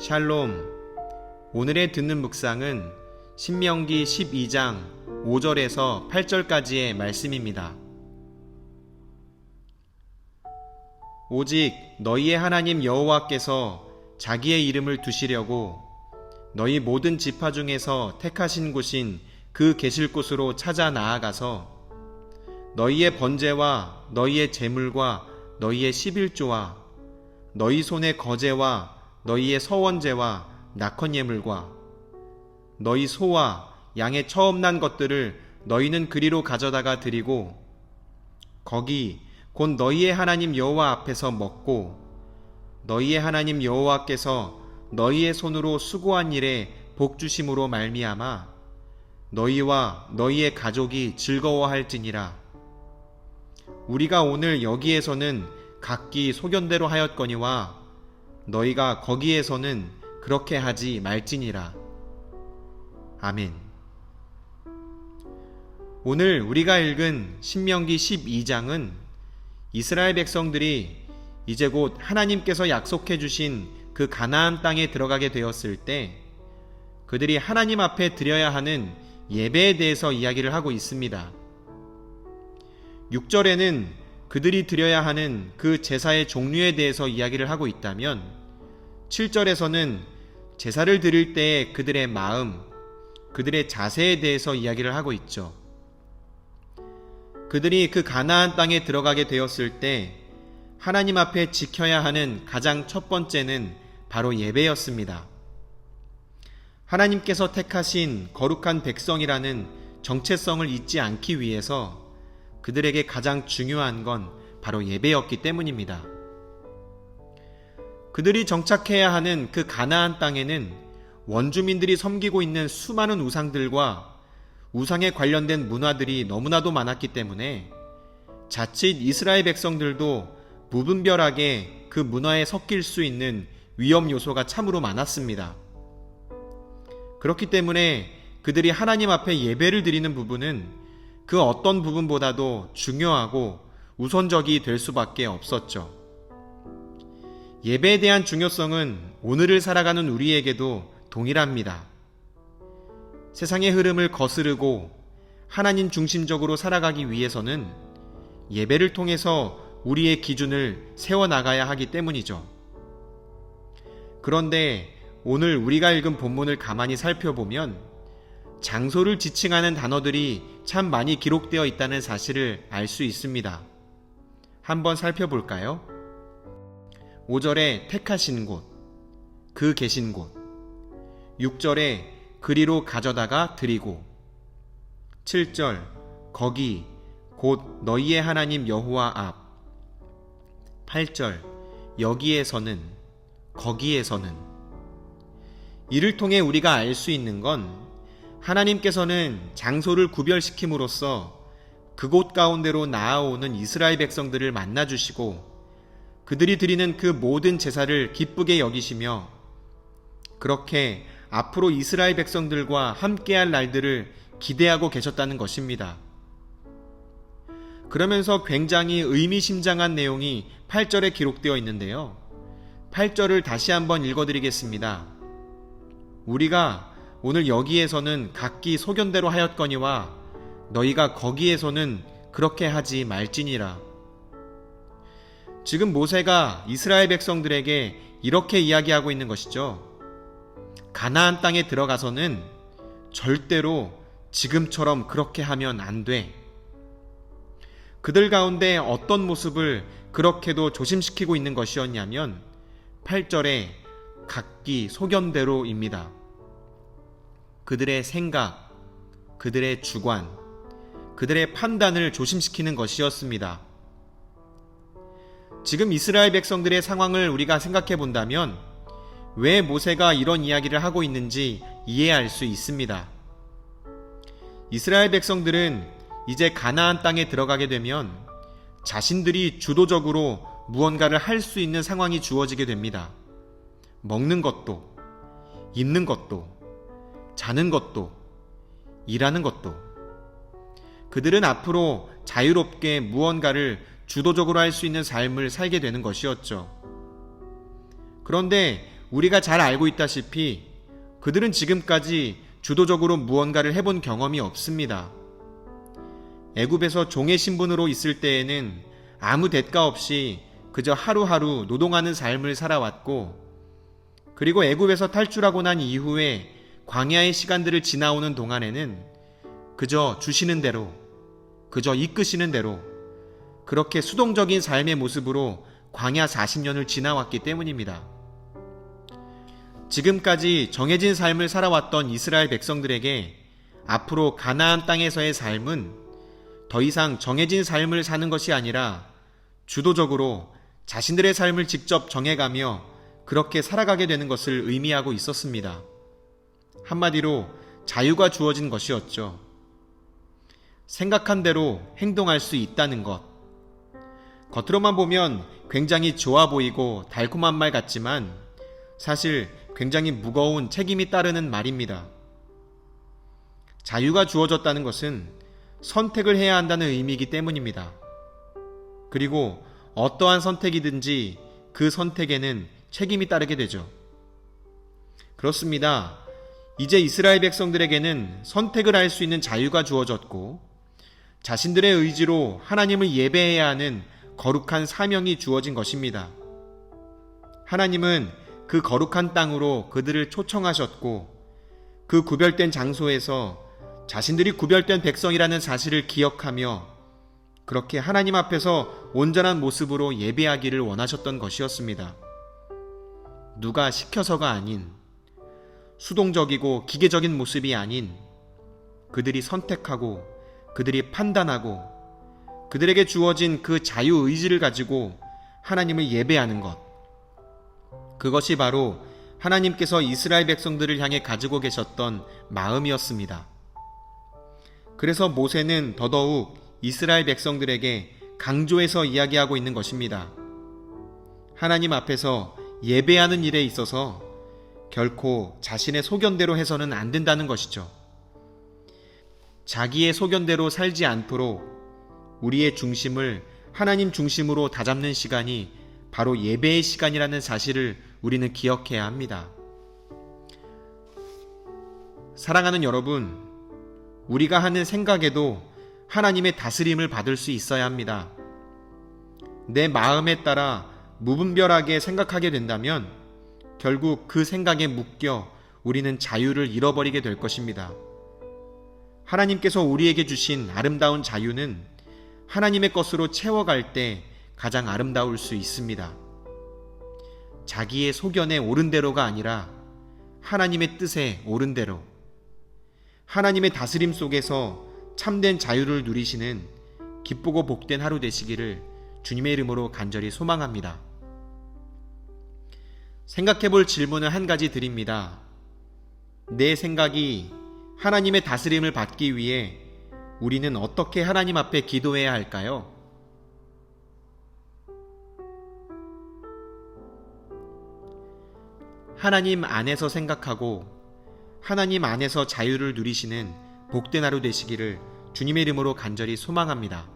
샬롬. 오늘의 듣는 묵상은 신명기 12장 5절에서 8절까지의 말씀입니다. 오직 너희의 하나님 여호와께서 자기의 이름을 두시려고 너희 모든 지파 중에서 택하신 곳인 그 계실 곳으로 찾아 나아가서 너희의 번제와 너희의 제물과 너희의 11조와 너희 손의 거제와 너희의 서원제와 낙헌 예물과 너희 소와 양의 처음 난 것들을 너희는 그리로 가져다가 드리고 거기 곧 너희의 하나님 여호와 앞에서 먹고 너희의 하나님 여호와께서 너희의 손으로 수고한 일에 복 주심으로 말미암아 너희와 너희의 가족이 즐거워할지니라. 우리가 오늘 여기에서는 각기 소견대로 하였거니와 너희가 거기에서는 그렇게 하지 말지니라. 아멘. 오늘 우리가 읽은 신명기 12장은 이스라엘 백성들이 이제 곧 하나님께서 약속해 주신 그 가나안 땅에 들어가게 되었을 때 그들이 하나님 앞에 드려야 하는 예배에 대해서 이야기를 하고 있습니다. 6절에는 그들이 드려야 하는 그 제사의 종류에 대해서 이야기를 하고 있다면 7절에서는 제사를 드릴 때의 그들의 마음, 그들의 자세에 대해서 이야기를 하고 있죠. 그들이 그 가나안 땅에 들어가게 되었을 때 하나님 앞에 지켜야 하는 가장 첫 번째는 바로 예배였습니다. 하나님께서 택하신 거룩한 백성이라는 정체성을 잊지 않기 위해서 그들에게 가장 중요한 건 바로 예배였기 때문입니다. 그들이 정착해야 하는 그 가나안 땅에는 원주민들이 섬기고 있는 수많은 우상들과 우상에 관련된 문화들이 너무나도 많았기 때문에 자칫 이스라엘 백성들도 무분별하게 그 문화에 섞일 수 있는 위험 요소가 참으로 많았습니다. 그렇기 때문에 그들이 하나님 앞에 예배를 드리는 부분은 그 어떤 부분보다도 중요하고 우선적이 될 수밖에 없었죠. 예배에 대한 중요성은 오늘을 살아가는 우리에게도 동일합니다. 세상의 흐름을 거스르고 하나님 중심적으로 살아가기 위해서는 예배를 통해서 우리의 기준을 세워나가야 하기 때문이죠. 그런데 오늘 우리가 읽은 본문을 가만히 살펴보면 장소를 지칭하는 단어들이 참 많이 기록되어 있다는 사실을 알 수 있습니다. 한번 살펴볼까요? 5절에 택하신 곳, 그 계신 곳. 6절에 그리로 가져다가 드리고. 7절 거기 곧 너희의 하나님 여호와 앞. 8절 여기에서는, 거기에서는. 이를 통해 우리가 알 수 있는 건 하나님께서는 장소를 구별시킴으로써 그곳 가운데로 나아오는 이스라엘 백성들을 만나주시고 그들이 드리는 그 모든 제사를 기쁘게 여기시며 그렇게 앞으로 이스라엘 백성들과 함께할 날들을 기대하고 계셨다는 것입니다. 그러면서 굉장히 의미심장한 내용이 8절에 기록되어 있는데요. 8절을 다시 한번 읽어드리겠습니다. 우리가 오늘 여기에서는 각기 소견대로 하였거니와 너희가 거기에서는 그렇게 하지 말지니라. 지금 모세가 이스라엘 백성들에게 이렇게 이야기하고 있는 것이죠. 가나안 땅에 들어가서는 절대로 지금처럼 그렇게 하면 안 돼. 그들 가운데 어떤 모습을 그렇게도 조심시키고 있는 것이었냐면 8절에 각기 소견대로입니다. 그들의 생각, 그들의 주관, 그들의 판단을 조심시키는 것이었습니다. 지금 이스라엘 백성들의 상황을 우리가 생각해 본다면 왜 모세가 이런 이야기를 하고 있는지 이해할 수 있습니다. 이스라엘 백성들은 이제 가나안 땅에 들어가게 되면 자신들이 주도적으로 무언가를 할 수 있는 상황이 주어지게 됩니다. 먹는 것도, 입는 것도, 자는 것도, 일하는 것도. 그들은 앞으로 자유롭게 무언가를 주도적으로 할 수 있는 삶을 살게 되는 것이었죠. 그런데 우리가 잘 알고 있다시피 그들은 지금까지 주도적으로 무언가를 해본 경험이 없습니다. 애굽에서 종의 신분으로 있을 때에는 아무 대가 없이 그저 하루하루 노동하는 삶을 살아왔고, 그리고 애굽에서 탈출하고 난 이후에 광야의 시간들을 지나오는 동안에는 그저 주시는 대로, 그저 이끄시는 대로 그렇게 수동적인 삶의 모습으로 광야 40년을 지나왔기 때문입니다. 지금까지 정해진 삶을 살아왔던 이스라엘 백성들에게 앞으로 가나안 땅에서의 삶은 더 이상 정해진 삶을 사는 것이 아니라 주도적으로 자신들의 삶을 직접 정해가며 그렇게 살아가게 되는 것을 의미하고 있었습니다. 한마디로 자유가 주어진 것이었죠. 생각한 대로 행동할 수 있다는 것. 겉으로만 보면 굉장히 좋아 보이고 달콤한 말 같지만 사실 굉장히 무거운 책임이 따르는 말입니다. 자유가 주어졌다는 것은 선택을 해야 한다는 의미이기 때문입니다. 그리고 어떠한 선택이든지 그 선택에는 책임이 따르게 되죠. 그렇습니다. 이제 이스라엘 백성들에게는 선택을 할 수 있는 자유가 주어졌고 자신들의 의지로 하나님을 예배해야 하는 거룩한 사명이 주어진 것입니다. 하나님은 그 거룩한 땅으로 그들을 초청하셨고 그 구별된 장소에서 자신들이 구별된 백성이라는 사실을 기억하며 그렇게 하나님 앞에서 온전한 모습으로 예배하기를 원하셨던 것이었습니다. 누가 시켜서가 아닌, 수동적이고 기계적인 모습이 아닌, 그들이 선택하고 그들이 판단하고 그들에게 주어진 그 자유의지를 가지고 하나님을 예배하는 것. 그것이 바로 하나님께서 이스라엘 백성들을 향해 가지고 계셨던 마음이었습니다. 그래서 모세는 더더욱 이스라엘 백성들에게 강조해서 이야기하고 있는 것입니다. 하나님 앞에서 예배하는 일에 있어서 결코 자신의 소견대로 해서는 안 된다는 것이죠. 자기의 소견대로 살지 않도록 우리의 중심을 하나님 중심으로 다잡는 시간이 바로 예배의 시간이라는 사실을 우리는 기억해야 합니다. 사랑하는 여러분, 우리가 하는 생각에도 하나님의 다스림을 받을 수 있어야 합니다. 내 마음에 따라 무분별하게 생각하게 된다면 결국 그 생각에 묶여 우리는 자유를 잃어버리게 될 것입니다. 하나님께서 우리에게 주신 아름다운 자유는 하나님의 것으로 채워갈 때 가장 아름다울 수 있습니다. 자기의 소견에 옳은 대로가 아니라 하나님의 뜻에 옳은 대로, 하나님의 다스림 속에서 참된 자유를 누리시는 기쁘고 복된 하루 되시기를 주님의 이름으로 간절히 소망합니다. 생각해 볼 질문을 한 가지 드립니다. 내 생각이 하나님의 다스림을 받기 위해 우리는 어떻게 하나님 앞에 기도해야 할까요? 하나님 안에서 생각하고 하나님 안에서 자유를 누리시는 복된 하루 되시기를 주님의 이름으로 간절히 소망합니다.